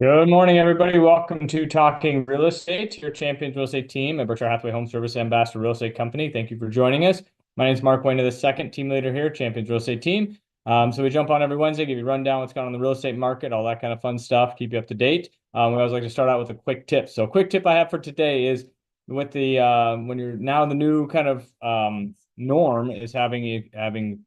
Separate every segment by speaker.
Speaker 1: Good morning, everybody. Welcome to Talking Real Estate, your Champions Real Estate team at Berkshire Hathaway Home Service Ambassador Real Estate Company. Thank you for joining us. My name is Mark Wehner, the second team leader here, Champions Real Estate team. So we jump on every Wednesday, give you a rundown what's going on in the real estate market, all that kind of fun stuff, keep you up to date. We always like to start out with a quick tip. So a quick tip I have for today is with the when you're now the new kind of norm is having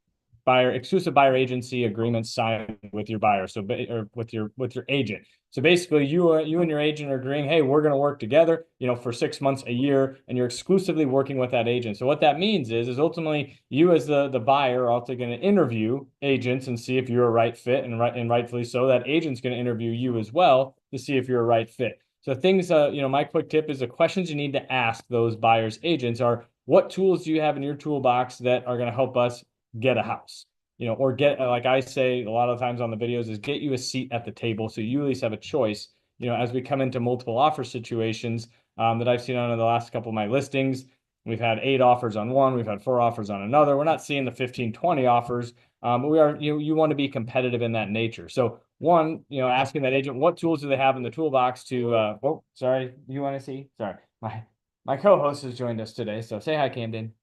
Speaker 1: exclusive buyer agency agreements signed with your buyer, or with your agent. So basically, you and your agent are agreeing, hey, we're going to work together, for 6 months, a year, and you're exclusively working with that agent. So what that means is ultimately you as the buyer are also going to interview agents and see if you're a right fit, and rightfully so. That agent's going to interview you as well to see if you're a right fit. So things, my quick tip is the questions you need to ask those buyers agents are, what tools do you have in your toolbox that are going to help us get a house? Or get, like I say a lot of times on the videos, is get you a seat at the table so you at least have a choice, as we come into multiple offer situations that I've seen on the last couple of my listings. We've had 8 offers on one, we've had 4 offers on another. We're not seeing the 15, 20 offers, but we are, you want to be competitive in that nature. So one, asking that agent, what tools do they have in the toolbox to, oh, sorry, you want to see? Sorry, my co-host has joined us today. So say hi, Camden.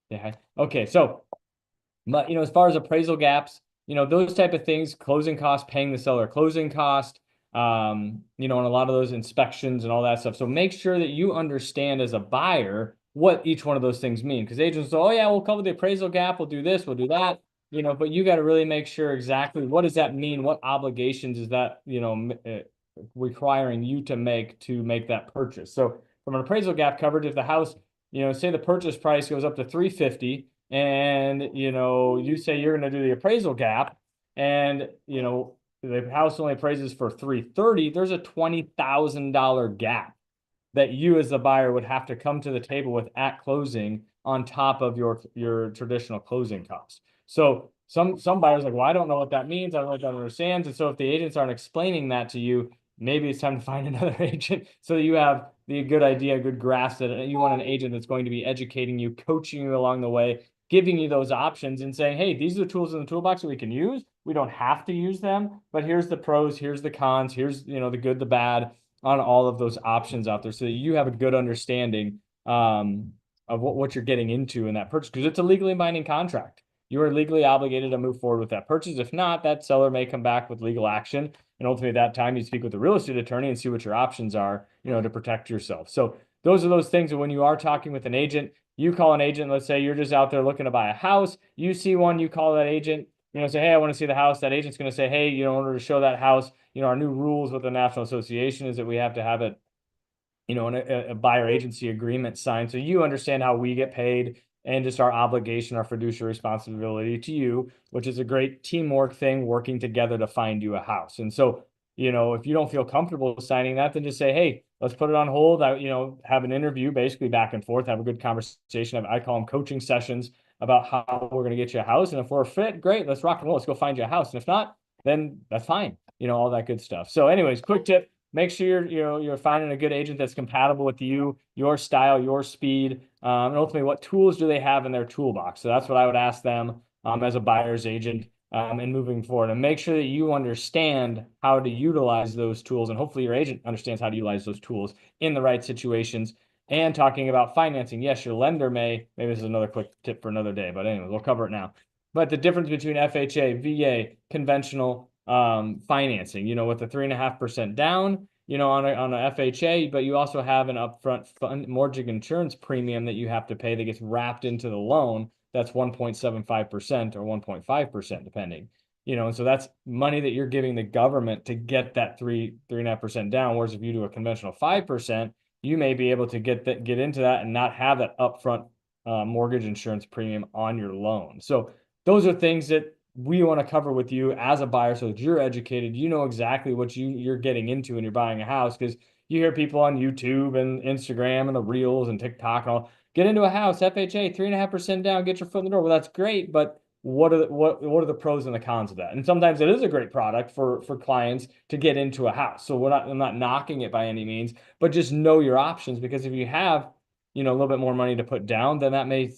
Speaker 1: Say hi. Okay, so but, as far as appraisal gaps, those type of things, closing costs, paying the seller closing cost, and a lot of those inspections and all that stuff. So make sure that you understand as a buyer what each one of those things mean. Because agents say, oh yeah, we'll cover the appraisal gap, we'll do this, we'll do that, but you got to really make sure exactly what does that mean? What obligations is that, requiring you to make that purchase. So from an appraisal gap coverage, if the house, say the purchase price goes up to 350, and you say you're going to do the appraisal gap, and the house only appraises for 330, there's a $20,000 gap that you as the buyer would have to come to the table with at closing on top of your traditional closing costs. So some buyers are like, well, I don't know what that means, I don't understand. And so if the agents aren't explaining that to you, maybe it's time to find another agent so that you have the good idea, good grasp, that you want an agent that's going to be educating you, coaching you along the way, giving you those options and saying, hey, these are the tools in the toolbox that we can use. We don't have to use them, but here's the pros, here's the cons, here's the good, the bad on all of those options out there, so that you have a good understanding of what you're getting into in that purchase, because it's a legally binding contract. You are legally obligated to move forward with that purchase. If not, that seller may come back with legal action. And ultimately at that time, you speak with the real estate attorney and see what your options are, to protect yourself. So those are those things that when you are talking with an agent, you call an agent, let's say you're just out there looking to buy a house, you see one, you call that agent, say, hey, I want to see the house. That agent's going to say, hey, in order to show that house, our new rules with the National Association is that we have to have it, a buyer agency agreement signed. So you understand how we get paid and just our obligation, our fiduciary responsibility to you, which is a great teamwork thing, working together to find you a house. And so, if you don't feel comfortable signing that, then just say, hey, let's put it on hold. Have an interview, basically back and forth, have a good conversation. I call them coaching sessions about how we're going to get you a house. And if we're fit, great, let's rock and roll. Let's go find you a house. And if not, then that's fine. All that good stuff. So anyways, quick tip, make sure you're finding a good agent that's compatible with you, your style, your speed, and ultimately what tools do they have in their toolbox. So that's what I would ask them as a buyer's agent, and moving forward, and make sure that you understand how to utilize those tools, and hopefully your agent understands how to utilize those tools in the right situations. And talking about financing, yes, your lender maybe this is another quick tip for another day, but anyway, we'll cover it now. But the difference between FHA, VA, conventional financing, with the 3.5% down, on a FHA, but you also have an upfront mortgage insurance premium that you have to pay that gets wrapped into the loan. That's 1.75% or 1.5%, depending, and so that's money that you're giving the government to get that 3.5% down. Whereas if you do a conventional 5%, you may be able to get into that and not have that upfront mortgage insurance premium on your loan. So those are things that we want to cover with you as a buyer, so that you're educated, exactly what you're getting into when you're buying a house. Because you hear people on YouTube and Instagram and the Reels and TikTok and all, get into a house, FHA, 3.5% down, get your foot in the door. Well, that's great, but what are the pros and the cons of that? And sometimes it is a great product for clients to get into a house. So I'm not knocking it by any means, but just know your options, because if you have, a little bit more money to put down, then that may,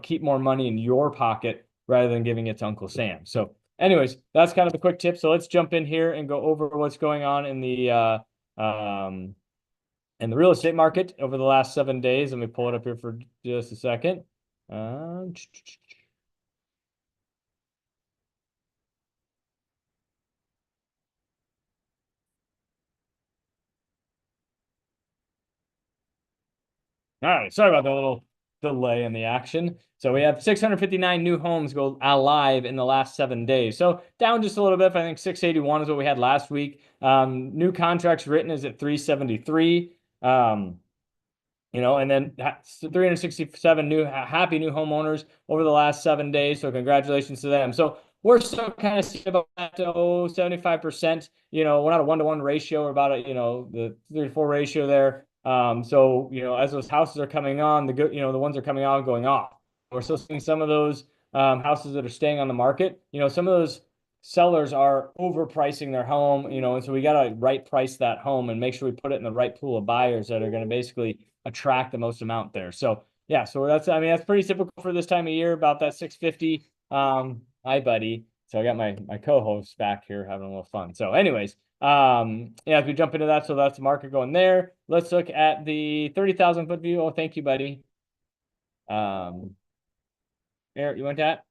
Speaker 1: keep more money in your pocket rather than giving it to Uncle Sam. So anyways, that's kind of a quick tip. So let's jump in here and go over what's going on in the real estate market over the last 7 days. Let me pull it up here for just a second. All right, sorry about the little delay in the action. So we have 659 new homes go live in the last 7 days. So down just a little bit. I think 681 is what we had last week. New contracts written is at 373. And then 367 happy new homeowners over the last 7 days. So congratulations to them. So we're still kind of about that 75%. We're not a 1-to-1 ratio. We're about the 3-to-4 ratio there. So as those houses are coming on, the ones are coming on going off. We're still seeing some of those houses that are staying on the market. Some of those sellers are overpricing their home, and so we got to right price that home and make sure we put it in the right pool of buyers that are going to basically attract the most amount there. So yeah, so that's pretty typical for this time of year, about that 650. Hi buddy. So I got my co-host back here having a little fun. So anyways, as we jump into that, so that's the market going there. Let's look at the 30,000 foot view. Oh, thank you, buddy. Eric, you want that?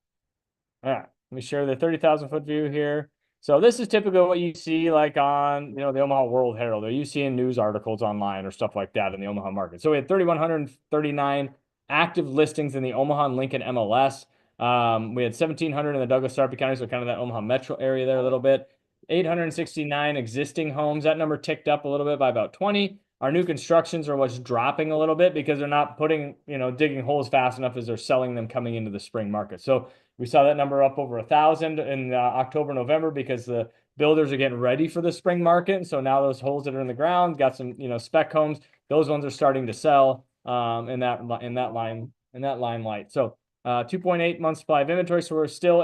Speaker 1: All right, let me share the 30,000 foot view here. So this is typically what you see like on, the Omaha World Herald, or you see in news articles online or stuff like that in the Omaha market. So we had 3,139 active listings in the Omaha and Lincoln MLS. We had 1,700 in the Douglas Sarpy County, so kind of that Omaha metro area there a little bit. 869 existing homes. That number ticked up a little bit by about 20. Our new constructions are what's dropping a little bit because they're not digging holes fast enough as they're selling them coming into the spring market. So we saw that number up over 1,000 in October, November, because the builders are getting ready for the spring market. And so now those holes that are in the ground got some, spec homes. Those ones are starting to sell in that limelight. So 2.8 months supply of inventory. So we're still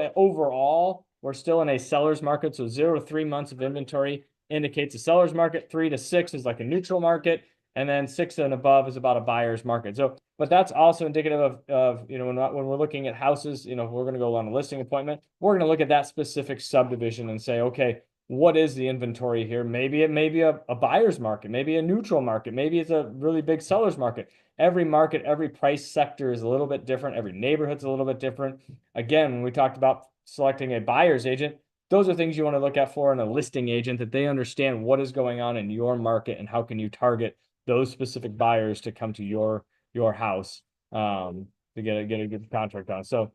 Speaker 1: in a seller's market. So 0 to 3 months of inventory indicates a seller's market. 3 to 6 is like a neutral market. And then 6 and above is about a buyer's market. So, but that's also indicative of when we're looking at houses, if we're going to go on a listing appointment, we're going to look at that specific subdivision and say, okay, what is the inventory here? Maybe it may be a buyer's market, maybe a neutral market, maybe it's a really big seller's market. Every market, every price sector is a little bit different. Every neighborhood's a little bit different. Again, when we talked about selecting a buyer's agent, those are things you want to look at for in a listing agent, that they understand what is going on in your market and how can you target those specific buyers to come to your house to get a good contract on. So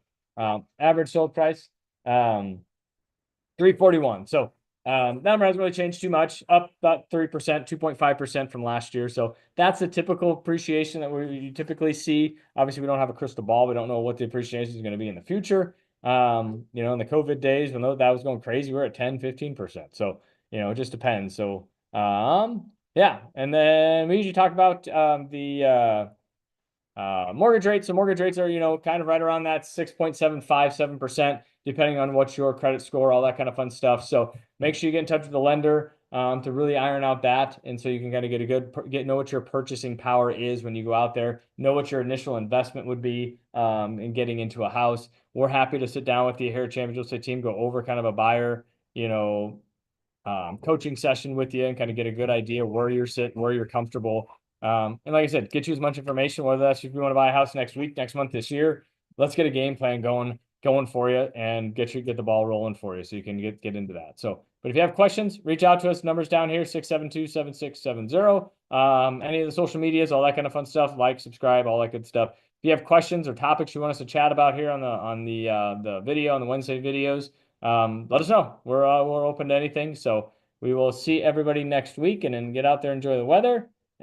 Speaker 1: average sold price 341. So that number hasn't really changed too much, up about 3%, 2.5% from last year. So that's the typical appreciation that we typically see. Obviously, we don't have a crystal ball. We don't know what the appreciation is going to be in the future. In the COVID days, when that was going crazy, we're at 10, 15%. So, it just depends. So, yeah. And then we usually talk about the mortgage rates. So mortgage rates are, kind of right around that 6.75, 7%, depending on what's your credit score, all that kind of fun stuff. So make sure you get in touch with the lender to really iron out that. And so you can kind of know what your purchasing power is when you go out there, know what your initial investment would be in getting into a house. We're happy to sit down with you here at Champions Real Estate Team, go over kind of a buyer, coaching session with you and kind of get a good idea where you're sitting, where you're comfortable. And like I said, get you as much information, whether that's if you want to buy a house next week, next month, this year. Let's get a game plan going for you and get the ball rolling for you so you can get into that. So, but if you have questions, reach out to us. Numbers down here, 672-7670. Any of the social medias, all that kind of fun stuff, like, subscribe, all that good stuff. If you have questions or topics you want us to chat about here on the video, on the Wednesday videos, let us know. We're open to anything. So we will see everybody next week, and then get out there, enjoy the weather.